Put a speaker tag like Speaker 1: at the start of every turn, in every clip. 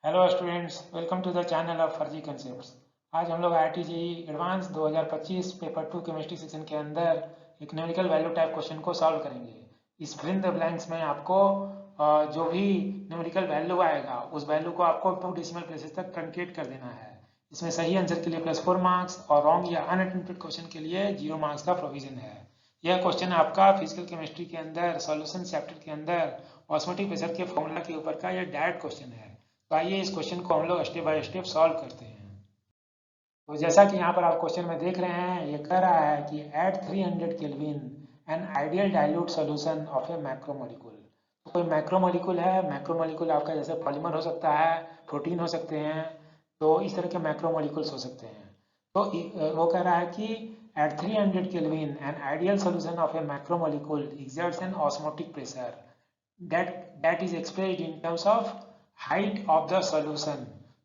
Speaker 1: Hello students, welcome to the channel of Farzi concepts. आज हम लोग IIT JEE advanced 2025 paper 2 chemistry section के अंदर एक न्यूमेरिकल वैल्यू टाइप क्वेश्चन को सॉल्व करेंगे। इस फिल इन द ब्लैंक्स में आपको जो भी न्यूमेरिकल वैल्यू आएगा उस वैल्यू को आपको 2 डेसिमल प्लेसेस तक ट्रंकेट कर देना है। इसमें सही आंसर के लिए +4 मार्क्स और रॉन्ग या अनअटेम्प्टेड क्वेश्चन के लिए 0 मार्क्स का प्रोविजन है। यह क्वेश्चन आपका फिजिकल केमिस्ट्री के अंदर सॉल्यूशन चैप्टर के अंदर ऑस्मोटिक प्रेशर के फॉर्मूला के ऊपर का यह डायरेक्ट क्वेश्चन है। तो आइए इस क्वेश्चन को हम लोग स्टेप बाय स्टेप सॉल्व करते हैं। तो जैसा कि यहाँ पर आप क्वेश्चन में देख रहे हैं, ये कह रहा है कि at 300 kelvin an ideal dilute solution of a macromolecule. तो कोई मैक्रोमोलिक्यूल है, मैक्रोमोलिक्यूल आपका जैसे पॉलीमर हो सकता है, प्रोटीन हो सकते हैं, तो इस तरह के मैक्रोमोलिक्यूल्स हो सकते हैं। तो वो कह रहा है कि at 300 kelvin an ideal solution of a macromolecule exerts an osmotic pressure that is expressed in terms of height of the solution।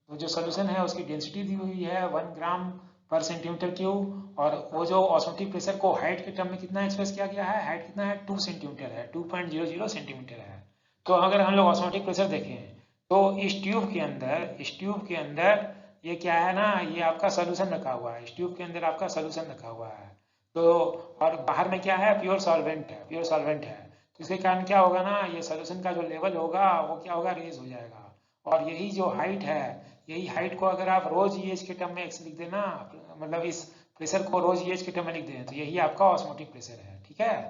Speaker 1: तो जो सोल्यूशन है उसकी डेंसिटी दी हुई है 1 ग्राम पर सेंटीमीटर क्यूब, और वो जो ऑस्मोटिक प्रेशर को हाइट के टर्म में कितना एक्सप्रेस किया गया है, हाइट कितना है 2 सेंटीमीटर है, 2.00 सेंटीमीटर है। तो अगर हम लोग ऑस्मोटिक प्रेशर देखें तो इस ट्यूब के अंदर ये क्या है ना, ये आपका सोल्यूशन रखा हुआ है। इस ट्यूब के अंदर आपका सोल्यूशन रखा हुआ है। तो और बाहर में क्या है, प्योर सॉल्वेंट है। तो इसके कारण क्या होगा ना, ये सोल्यूशन का जो लेवल होगा वो क्या होगा, रेज हो जाएगा। और यही जो हाइट है, यही हाइट को अगर आप रोज ईएच के टर्म में एक्स लिख देना, मतलब इस प्रेशर को रोज ईएच के टर्म में लिख दें, तो यही आपका ऑस्मोटिक प्रेशर है। ठीक है,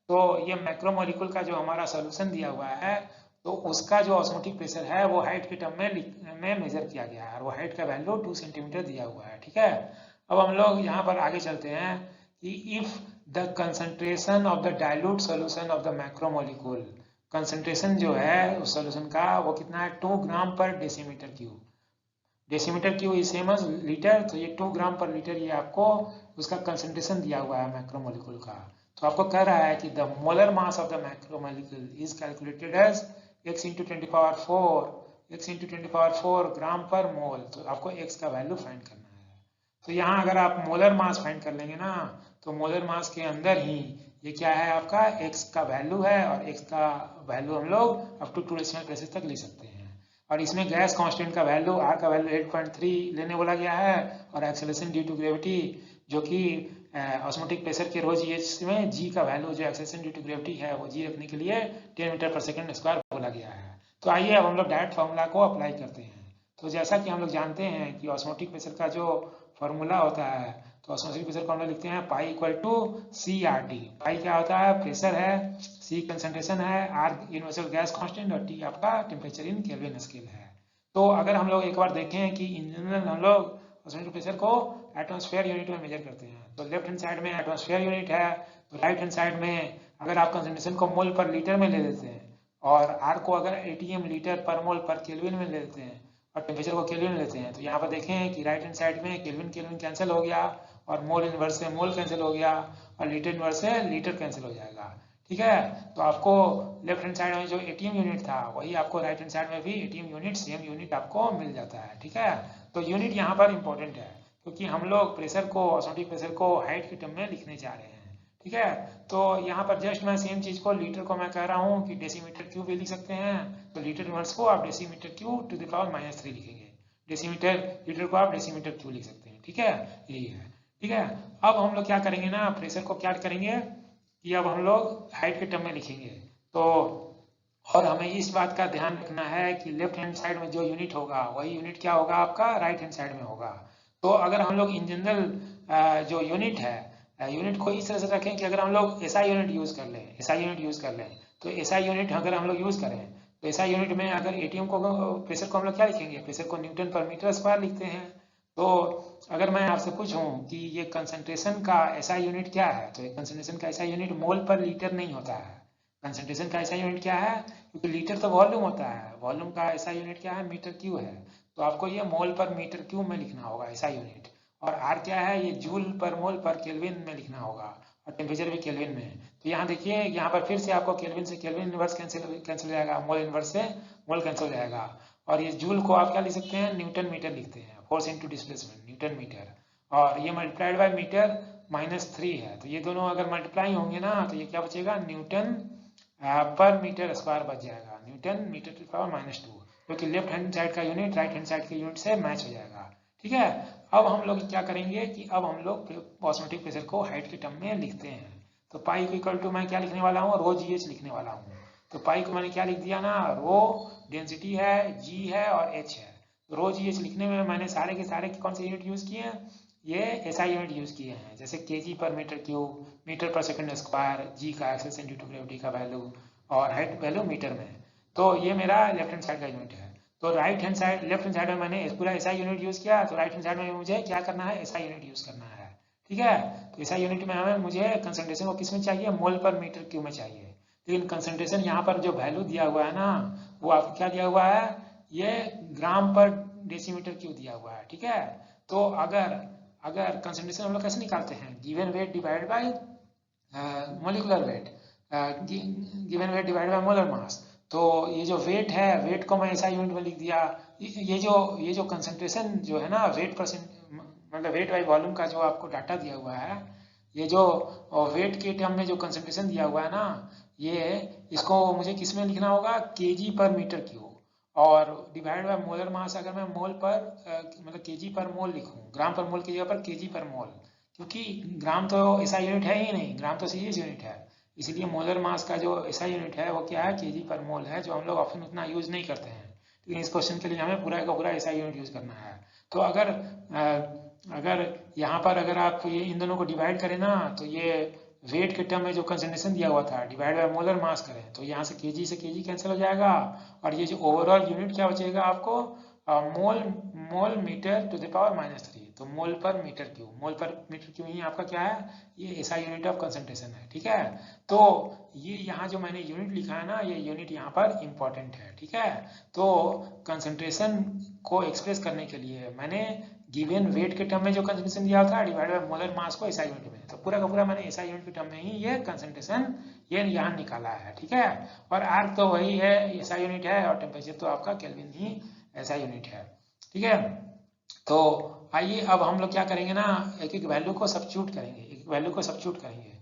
Speaker 1: तो ये मैक्रोमोलिक्यूल का जो हमारा सोल्यूशन दिया हुआ है, तो उसका जो ऑस्मोटिक प्रेशर है वो हाइट के टर्म में मेजर किया गया है, और वो हाइट का वैल्यू 2 सेंटीमीटर दिया हुआ है। ठीक है, अब हम लोग यहाँ पर आगे चलते हैं कि if the concentration of the dilute solution of the macromolecule, concentration जो है उस सोल्यूशन का वो कितना है, 2 gram per decimetre cube. Decimetre cube is same as litre, तो ये 2 ग्राम पर लीटर ये आपको उसका कंसंट्रेशन दिया हुआ है मैक्रोमोलिक्यूल का। तो आपको कह रहा है कि the molar mass of the macromolecule is calculated as x into 10 power 4 gram per mole. तो आपको x का वैल्यू फाइंड करना है। तो यहाँ अगर आप मोलर मास फाइंड कर लेंगे ना, तो मोलर मास के अंदर ही ये क्या है, आपका x का वैल्यू है, और x का वैल्यू हम लोग अप टू 2 डेसिमल प्लेसेस तक ले सकते हैं। और इसमें गैस कांस्टेंट का वैल्यू, आर का वैल्यू 8.3 लेने बोला गया है, और एक्सेलरेशन ड्यू टू ग्रेविटी जो कि ऑस्मोटिक प्रेशर के रोज एच में जी का वैल्यू जो एक्सेलरेशन ड्यू टू ग्रेविटी है वो जी रखने के लिए 10 मीटर पर सेकंड स्क्वायर बोला गया है। तो आइए अब हम लोग डायरेक्ट फार्मूला को अप्लाई करते हैं। तो जैसा कि हम लोग जानते हैं कि ऑस्मोटिक प्रेशर का जो फार्मूला होता है, तो ऑस्मोटिक प्रेशर को हम लोग लिखते हैं pi equal to C R T. Pi क्या होता है, प्रेशर है, सी कंसंट्रेशन है, आर यूनिवर्सल गैस कांस्टेंट, और टी आपका टेम्परेचर इन केल्विन स्केल है। तो अगर हम लोग एक बार देखें कि इन जनरल हम लोग ऑस्मोटिक प्रेशर को एटमॉस्फेयर यूनिट में मेजर करते हैं, तो लेफ्ट हैंड साइड में एटमॉस्फेयर यूनिट है, तो राइट हैंड साइड में अगर आप कंसंट्रेशन को मोल पर लीटर में ले लेते हैं, और आर को अगर एटीएम लीटर पर मोल पर केल्विन में ले लेते हैं, और टेम्परेचर को केल्विन में लेते हैं, तो यहाँ पर देखें कि राइट हैंड साइड में केल्विन केल्विन कैंसिल हो गया, और मोल इनवर्स से मोल कैंसिल हो गया, और लीटर इनवर्स से लीटर कैंसिल हो जाएगा। ठीक है, तो आपको लेफ्ट हैंड साइड में जो एटीएम यूनिट था वही आपको राइट हैंड साइड में भी एटीएम यूनिट, सेम यूनिट आपको मिल जाता है। ठीक है, तो यूनिट यहाँ पर इंपॉर्टेंट है, क्योंकि हम लोग प्रेशर को, ऑस्मोटिक प्रेशर को हाइट के टर्म में लिखने जा रहे हैं। ठीक है, तो यहाँ पर जस्ट मैं सेम चीज को, लीटर को मैं कह रहा हूँ कि डेसीमीटर क्यूब भी लिख सकते हैं, तो लीटर इनवर्स को आप decimetre cube two the power -3 लिखेंगे, डेसीमीटर लीटर को आप डेसीमीटर क्यूब लिख सकते हैं। ठीक है, यही है। ठीक है, अब हम लोग क्या करेंगे ना, प्रेशर को क्या करेंगे कि अब हम लोग हाइट के टर्म में लिखेंगे। तो और हमें इस बात का ध्यान रखना है कि लेफ्ट हैंड साइड में जो यूनिट होगा वही यूनिट क्या होगा, आपका राइट हैंड साइड में होगा। तो अगर हम लोग इन जनरल जो यूनिट है, यूनिट को इस तरह से रखें कि अगर हम लोग एसआई यूनिट यूज कर लें, तो एसआई यूनिट अगर हम लोग यूज करें, तो एसआई यूनिट में अगर एटीएम को, प्रेशर को हम लोग क्या लिखेंगे, प्रेशर को न्यूटन पर मीटर स्क्वायर लिखते हैं। तो अगर मैं आपसे पूछूं कि ये कंसंट्रेशन का एसआई यूनिट क्या है, तो कंसंट्रेशन का एसआई यूनिट मोल पर लीटर नहीं होता है। कंसंट्रेशन का एसआई यूनिट क्या है, क्योंकि लीटर तो वॉल्यूम होता है, वॉल्यूम का एसआई यूनिट क्या है, मीटर क्यूब है। तो आपको ये मोल पर मीटर क्यूब में लिखना होगा एसआई यूनिट। और आर क्या है, ये जूल पर मोल पर केल्विन में लिखना होगा, और टेम्परेचर भी केल्विन में। तो यहाँ देखिए, यहाँ पर फिर से आपको केल्विन से केल्विन इनवर्स कैंसिल हो जाएगा, मोल इनवर्स से मोल कैंसिल हो जाएगा। और ये जूल को आप क्या लिख सकते हैं, न्यूटन मीटर लिखते हैं, force into displacement newton metre, और ये मल्टीप्लाइड बाय मीटर -3 है। तो ये दोनों अगर मल्टीप्लाई होंगे ना, तो ये क्या बचेगा, न्यूटन पर मीटर स्क्वायर बच जाएगा, न्यूटन मीटर टू पावर -2। जो कि लेफ्ट हैंड साइड का यूनिट राइट हैंड साइड के यूनिट से मैच हो जाएगा। ठीक है, अब हम लोग क्या करेंगे कि अब हम लोग ऑस्मोटिक प्रेशर को हाइट के टर्म में लिखते हैं। तो पाई को इक्वल टू मैं क्या लिखने वाला हूँ, रो जी एच लिखने वाला हूँ। तो पाई को मैंने क्या लिख दिया ना, रो डेंसिटी है, जी है और एच है। तो रो जी एच लिखने में मैंने सारे के सारे कौन से यूनिट यूज किए हैं, ये एसआई यूनिट यूज किए हैं, जैसे KG per metre cube, metre पर सेकंड स्क्वायर, जी का एक्सेलरेशन ड्यू टू ग्रेविटी का वैल्यू और हाइट वैल्यू मीटर में। तो ये मेरा लेफ्ट हैंड साइड का यूनिट है। तो right hand side, left hand side में मैंने पूरा एसआई यूनिट यूज किया, तो राइट हैंड साइड में मुझे क्या करना है, एसआई यूनिट यूज करना है। ठीक है, तो एसआई यूनिट में हमें मुझे कंसंट्रेशन को किस में चाहिए, मोल पर मीटर क्यूब में चाहिए। लेकिन कंसंट्रेशन यहाँ पर जो वैल्यू दिया हुआ है ना, वो आपको क्या दिया हुआ है, ये ग्राम पर डेसीमीटर क्यूब दिया हुआ है। ठीक है, तो अगर अगर कंसंट्रेशन हम लोग कैसे निकालते हैं, given weight divide by molecular weight, given weight divide by molar mass. तो ये जो वेट है, वेट को मैं ऐसा यूनिट में लिख दिया। ये जो कंसंट्रेशन जो है ना, वेट परसेंट मतलब वेट बाई वॉल्यूम का जो आपको डाटा दिया हुआ है, ये जो वेट के टर्म में जो कंसंट्रेशन दिया हुआ है ना, ये इसको मुझे किस में लिखना होगा, केजी पर मीटर क्यूब, और डिवाइड बाय मोलर मास अगर मैं मोल पर मतलब केजी पर मोल लिखूं, ग्राम पर मोल की जगह पर केजी पर मोल, क्योंकि ग्राम तो ऐसा यूनिट है ही नहीं, ग्राम तो सीरीज यूनिट है। इसीलिए मोलर मास का जो ऐसा यूनिट है वो क्या है, केजी पर मोल है, जो हम लोग ऑप्शन उतना यूज नहीं करते हैं। लेकिन इस क्वेश्चन के लिए हमें पूरा का पूरा ऐसा यूनिट यूज करना है। तो अगर यहाँ पर अगर आप ये इन दोनों को डिवाइड करें ना, तो ये वेट के टर्म में जो कंसंट्रेशन दिया हुआ था डिवाइड बाय मोलर मास करें, तो यहाँ से केजी कैंसिल हो जाएगा, और ये जो ओवरऑल यूनिट क्या बचेगा आपको, मोल मोल मीटर टू द पावर -3। तो मोल पर मीटर क्यूब, मोल पर मीटर क्यूब ही आपका क्या है, ये ऐसा यूनिट ऑफ कंसंट्रेशन है। ठीक है, तो ये यहाँ जो मैंने यूनिट लिखा है ना, ये यूनिट यहाँ पर इंपॉर्टेंट है। ठीक है, तो कंसंट्रेशन को एक्सप्रेस करने के लिए मैंने गिवन वेट के टर्म में जो कंसंट्रेशन दिया था डिवाइड बाय मोलर मास को एसआई यूनिट में, तो पूरा का पूरा मैंने एसआई यूनिट के टर्म में ही ये कंसंट्रेशन ये यहाँ निकाला है। ठीक है, और आर्क तो वही है, एसआई यूनिट है, और टेम्परेचर तो आपका केल्विन ही ऐसा यूनिट है। ठीक है, तो आइए अब हम लोग क्या करेंगे ना, एक एक वैल्यू को सब्स्टिट्यूट करेंगे, एक वैल्यू को सब्स्टिट्यूट करेंगे।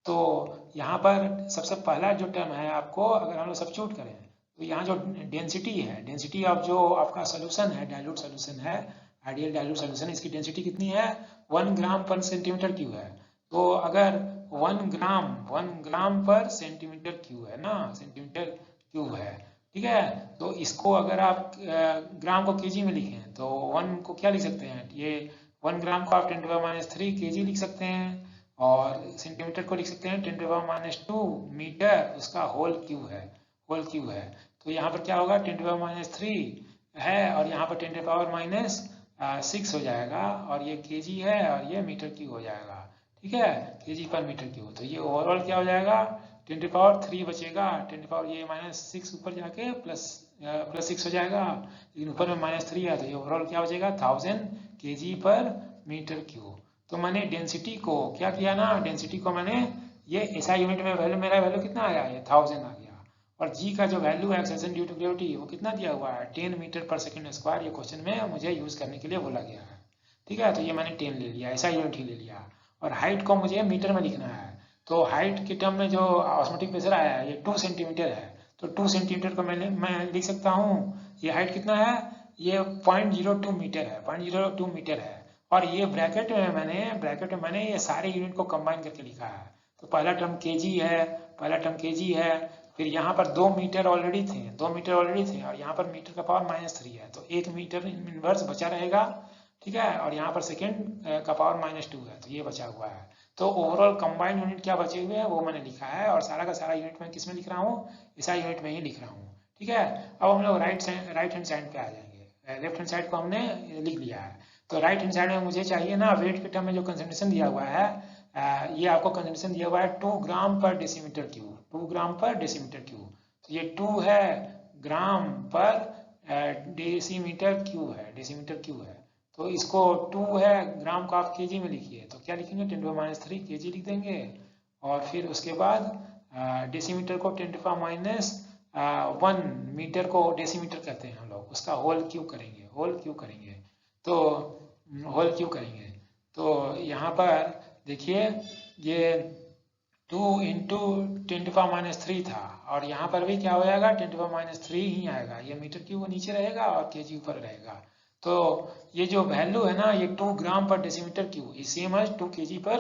Speaker 1: तो यहाँ पर सबसे पहला जो टर्म है आपको, अगर हम लोग सब्स्टिट्यूट करें, तो यहाँ जो डेंसिटी है, डेंसिटी ऑफ जो आपका सोल्यूशन है, डाइल्यूट सोल्यूशन है, आइडियल डाइल्यूट सोल्यूशन, इसकी डेंसिटी कितनी है, 1 ग्राम पर सेंटीमीटर क्यूब है। तो अगर 1 ग्राम पर सेंटीमीटर क्यूब है ना, सेंटीमीटर क्यूब है। ठीक है, तो इसको अगर आप ग्राम को केजी में लिखें, तो 1 को क्या लिख सकते हैं, ये 1 ग्राम को आप 10⁻³ केजी लिख सकते हैं, और सेंटीमीटर को लिख सकते हैं 10⁻² मीटर, उसका होल क्यूब है, होल क्यूब है। तो यहाँ पर क्या होगा, 10⁻³ है, और यहाँ पर 10⁻⁻6 हो जाएगा, और ये केजी है, और ये मीटर क्यूब हो जाएगा। ठीक है, केजी पर मीटर क्यूब। तो ये ओवरऑल क्या हो जाएगा, 10⁻³ बचेगा, 10⁻⁻6 ऊपर जाके +6 हो जाएगा, लेकिन ऊपर में -3 है, तो ये ओवरऑल क्या बचेगा, 1000 केजी पर मीटर क्यूब। तो मैंने डेंसिटी को क्या किया ना, डेंसिटी को मैंने ये एसआई यूनिट में वैल्यू, मेरा वैल्यू कितना आया, ये 1000 आ गया, और जी का जो वैल्यू है एक्सेलरेशन ड्यू टू ग्रेविटी, वो कितना दिया हुआ है, 10 मीटर पर सेकंड स्क्वायर, ये क्वेश्चन में मुझे यूज करने के लिए बोला गया है। ठीक है, तो ये मैंने 10 ले लिया, एसआई यूनिट ही ले लिया, और हाइट को मुझे मीटर में लिखना है। तो हाइट के टर्म में जो ऑस्मोटिक प्रेशर आया है, ये 2 सेंटीमीटर है, तो 2 सेंटीमीटर को मैं लिख सकता हूँ, ये हाइट कितना है, ये 0.02 मीटर है, 0.02 मीटर है, और ये ब्रैकेट में मैंने ये सारे यूनिट को कंबाइन करके लिखा है। तो पहला टर्म केजी है, फिर यहाँ पर 2 मीटर ऑलरेडी थे, और यहाँ पर मीटर का पावर -3 है, तो 1 मीटर इनवर्स बचा रहेगा। ठीक है, और यहाँ पर सेकेंड का पावर -2 है, तो ये बचा हुआ है। तो ओवरऑल कंबाइंड यूनिट क्या बचे हुए हैं वो मैंने लिखा है, और सारा का सारा यूनिट मैं किस में लिख रहा हूँ, ऐसा यूनिट में ही लिख रहा हूँ। ठीक है, अब हम लोग राइट हैंड साइड पे आ जाएंगे। लेफ्ट हैंड साइड को हमने लिख लिया है, तो राइट हैंड साइड में मुझे चाहिए ना, वेट के टर्म में जो कंसंट्रेशन दिया हुआ है, ये आपको कंसंट्रेशन दिया हुआ है 2 gram per decimetre cube, 2 gram per decimetre cube. तो ये 2 है ग्राम पर डेसीमीटर क्यूब है। तो इसको 2 है ग्राम को आप केजी में लिखिए, तो क्या लिखेंगे, 10⁻³ केजी लिख देंगे, और फिर उसके बाद डेसीमीटर को 10⁻⁻1 मीटर को डेसीमीटर कहते हैं हम लोग, उसका होल क्यूब करेंगे, तो यहाँ पर देखिए, ये 2 इंटू 10⁻³ था, और यहाँ पर भी क्या हो जाएगा 10⁻³ ही आएगा। ये मीटर क्यूब नीचे रहेगा और केजी ऊपर रहेगा। तो ये जो वैल्यू है ना, ये 2 gram per decimetre cube is same as 2 KG per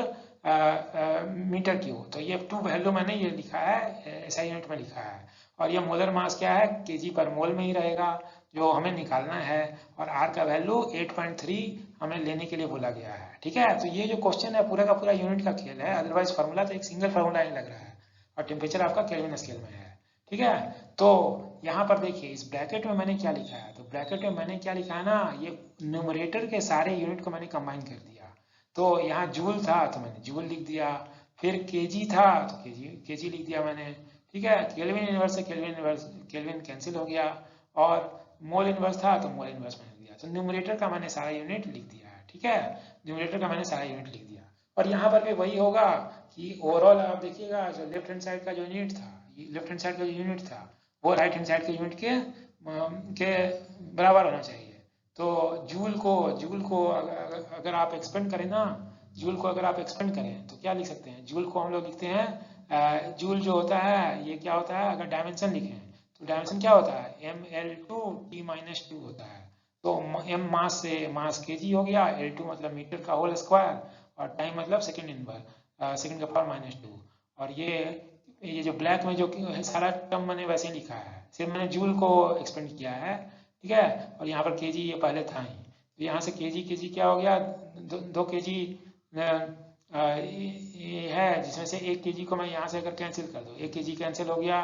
Speaker 1: metre cube. तो ये 2 वैल्यू मैंने ये लिखा है, एसआई यूनिट में लिखा है। और ये मोलर मास क्या है, केजी पर मोल में ही रहेगा जो हमें निकालना है। और आर का वैल्यू 8.3 हमें लेने के लिए बोला गया है। ठीक है, तो ये जो क्वेश्चन है पूरा का पूरा यूनिट का खेल है, अदरवाइज फार्मूला तो एक सिंगल फार्मूला ही लग रहा है, और टेम्परेचर आपका केल्विन स्केल में है। ठीक है, तो यहाँ पर देखिए इस ब्रैकेट में मैंने क्या लिखा है, तो ब्रैकेट में मैंने क्या लिखा है ना, ये न्यूमरेटर के सारे यूनिट को मैंने कंबाइन कर दिया। तो यहाँ जूल था तो मैंने जूल लिख दिया, फिर केजी था तो केजी लिख दिया मैंने। ठीक है, केल्विन इनवर्स से केल्विन कैंसिल हो गया, और मोल इनवर्स था तो मोल इनवर्स मैंने दिया। तो न्यूमरेटर का मैंने सारा यूनिट लिख दिया है। ठीक है, न्यूमरेटर का मैंने सारा यूनिट लिख दिया। और यहाँ पर भी वही होगा कि ओवरऑल आप देखिएगा जो लेफ्ट हैंड साइड का जो यूनिट था, लेफ्ट हैंड साइड का जो यूनिट था वो राइट हैंड साइड के यूनिट के बराबर होना चाहिए। तो जूल को अगर आप एक्सपेंड करें ना, जूल को अगर आप एक्सपेंड करें तो क्या लिख सकते हैं, जूल को हम लोग लिखते हैं, जूल जो होता है ये क्या होता है, अगर डायमेंशन लिखें तो डायमेंशन क्या होता है, ml/t-2 होता है। तो m मास से मास केजी हो गया, L2 मतलब मीटर का होल स्क्वायर, और टाइम मतलब सेकंड का पावर -2। और ये जो ब्लैक में जो सारा टर्म मैंने वैसे ही लिखा है, सिर्फ मैंने जूल को एक्सपेंड किया है। ठीक है, और यहाँ पर केजी ये पहले था ही, तो यहाँ से केजी क्या हो गया, 2 केजी ये है, जिसमें से 1 केजी को मैं यहाँ से अगर कैंसिल कर दूँ, 1 केजी कैंसिल हो गया,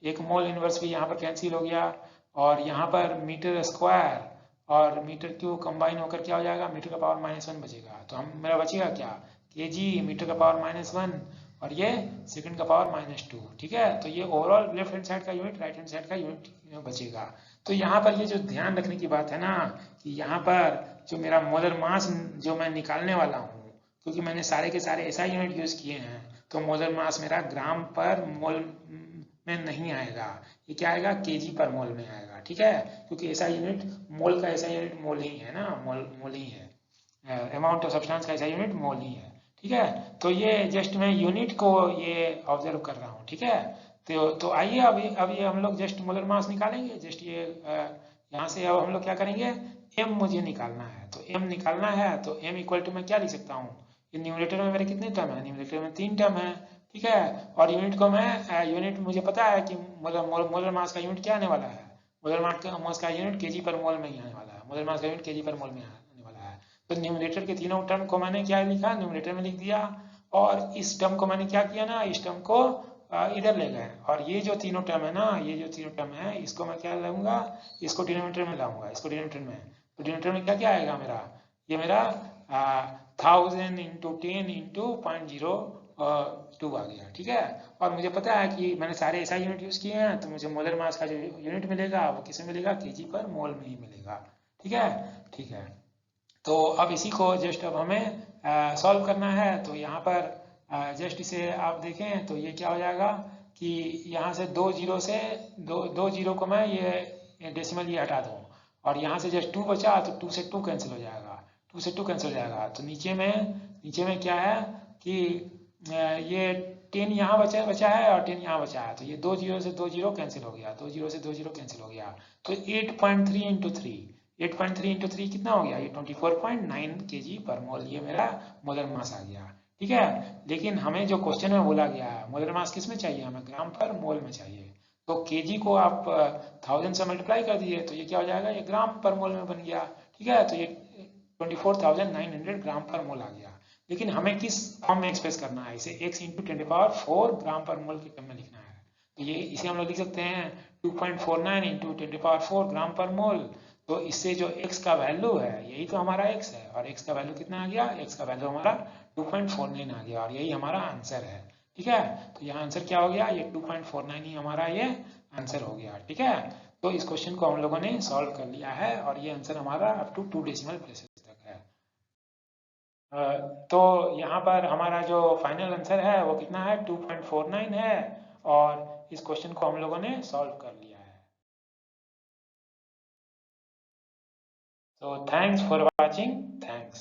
Speaker 1: 1 मोल इनवर्स भी यहाँ पर कैंसिल हो गया, और यहाँ पर मीटर स्क्वायर और मीटर क्यूब कंबाइन होकर क्या हो जाएगा, मीटर का पावर -1 बचेगा। तो हम मेरा बचेगा क्या, केजी मीटर का पावर -1, और ये सेकंड का पावर -2। ठीक है, तो ये ओवरऑल लेफ्ट हैंड साइड का यूनिट, राइट हैंड साइड का यूनिट बचेगा। तो यहाँ पर ये जो ध्यान रखने की बात है ना, कि यहाँ पर जो मेरा मोलर मास जो मैं निकालने वाला हूँ, क्योंकि मैंने सारे के सारे ऐसा यूनिट यूज किए हैं, तो मोलर मास मेरा ग्राम पर मोल में नहीं आएगा, ये क्या आएगा, केजी पर मोल में आएगा। ठीक है, क्योंकि ऐसा यूनिट मोल का ऐसा यूनिट मोल ही है ना, मोल ही है, अमाउंट ऑफ सब्सटेंस का ऐसा यूनिट मोल ही है। ठीक है, तो ये जस्ट मैं यूनिट को ये ऑब्जर्व कर रहा हूँ। ठीक है, तो आइए अभी हम लोग जस्ट मोलर मास निकालेंगे। जस्ट ये यहाँ से अब हम लोग क्या करेंगे, m मुझे निकालना है। तो m निकालना है तो m इक्वल टू मैं क्या लिख सकता हूँ, ये न्यूमरेटर में मेरे कितने टर्म है, न्यूमरेटर में 3 टर्म है। ठीक है, और यूनिट को मैं यूनिट मुझे पता है कि मोलर मास का यूनिट क्या आने वाला है, मोलर मास का यूनिट केजी पर मोल में ही आने वाला है, मोलर मास का यूनिट केजी पर मोल में आने वाला है। तो न्यूमरेटर के तीनों टर्म को मैंने क्या लिखा, न्यूमरेटर में लिख दिया, और इस टर्म को मैंने क्या किया ना, इस टर्म को इधर ले गए, और ये जो तीनों टर्म है ना, ये जो तीनों टर्म है इसको मैं क्या लाऊंगा, इसको डिनोमिनेटर में लाऊंगा, इसको डिनोमिनेटर में। तो डिनोमिनेटर में क्या क्या आएगा मेरा, ये मेरा 1000 इंटू 10 इंटू 0.02 आ गया। ठीक है, और मुझे पता है कि मैंने सारे ऐसा यूनिट यूज किए हैं, तो मुझे मोलर मास का जो यूनिट मिलेगा वो किसमें मिलेगा, केजी पर मोल में ही मिलेगा। ठीक है, ठीक है, तो अब इसी को जस्ट अब हमें सॉल्व करना है। तो यहाँ पर जस्ट इसे आप देखें तो ये क्या हो जाएगा कि यहाँ से 2 जीरो से दो जीरो को मैं ये डेसिमल ये हटा दूँ, और यहाँ से जस्ट 2 बचा तो 2 से 2 कैंसिल हो जाएगा, 2 से 2 कैंसिल हो जाएगा। तो नीचे में क्या है कि ये 10 यहाँ बचा है और 10 यहाँ बचा है, तो ये 2 जीरो से 2 जीरो कैंसिल हो गया, 2 जीरो से 2 जीरो कैंसिल हो गया। तो 8.3 इंटू 3, 8.3 इंटू 3 कितना हो गया, ये 24.9 केजी पर मोल, ये मेरा मोलर मास आ गया। ठीक है, लेकिन हमें जो क्वेश्चन में बोला गया है मोलर मास किस में चाहिए, हमें ग्राम पर मोल में चाहिए। तो केजी को आप 1000 से मल्टीप्लाई कर दिए तो ये क्या हो जाएगा, ये ग्राम पर मोल में बन गया। ठीक है, तो ये 24,900 ग्राम पर मोल आ गया। लेकिन हमें किस फॉर्म में एक्सप्रेस करना है, इसे x इंटू 10⁴ ग्राम पर मोल के टर्म में लिखना है। तो ये इसे हम लोग लिख सकते हैं 2.49 इंटू 10⁴ ग्राम पर मोल। तो इससे जो x का वैल्यू है, यही तो हमारा x है, और x का वैल्यू कितना आ गया, x का वैल्यू हमारा 2.49 आ गया, और यही हमारा आंसर है। ठीक है, तो यहाँ आंसर क्या हो गया, ये 2.49 ही हमारा ये आंसर हो गया। ठीक है, तो इस क्वेश्चन को हम लोगों ने सॉल्व कर लिया है, और ये आंसर हमारा अप टू 2 डेसिमल प्लेसेस तक है। तो यहाँ पर हमारा जो फाइनल आंसर है वो कितना है, 2.49 है, और इस क्वेश्चन को हम लोगों ने सॉल्व कर लिया है। So thanks for watching. Thanks.